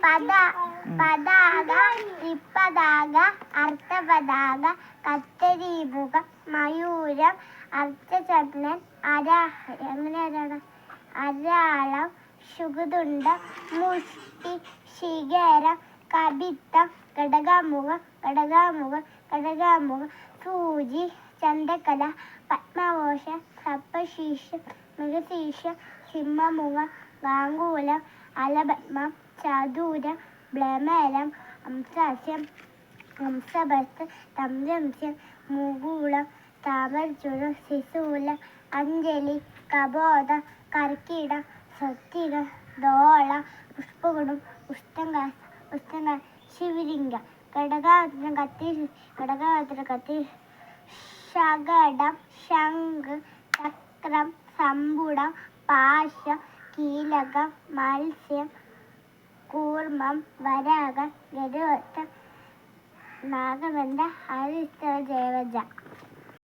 പതാക, ത്രിപതാക, അർദ്ധപതാക, കത്തരീമുഖം, മയൂരം, അർദ്ധചന്ദ്രൻ, അരാളം, ശുകതുണ്ടം, മുഷ്ടി, ശിഖരം, കപിത്തം, ഘടകാമുഖം, സൂചി, ചന്ദ്രകല, പത്മകോശം, സപ്തശീർഷം, മൃഗശീർഷം, സിംഹമുഖം, വാങ്കൂലം, അലപത്മം, ചതുരം, ബ്രഹ്മരം, ഹംസാസ്യം, ഹംസഭസ്ത്, തംജംസ്യം, മുകുളം, താമരചൂടം, ശിശൂലം, അഞ്ജലി, കബോധം, കർക്കിടം, സ്വസ്തികം, ധോളം, പുഷ്പകുടം, ഉഷ്ടങ്ക, ശിവലിംഗം, ഘടകാവതരം കത്തി, ശകടം, ശംഖ്, ചക്രം, സമ്പുടം, പാശം, കീലകം, മത്സ്യം, കൂർമ്മം, വരാകം, ഗരുഡം, നാഗബന്ധ, ഹരിസ്തവ, ദേവജ.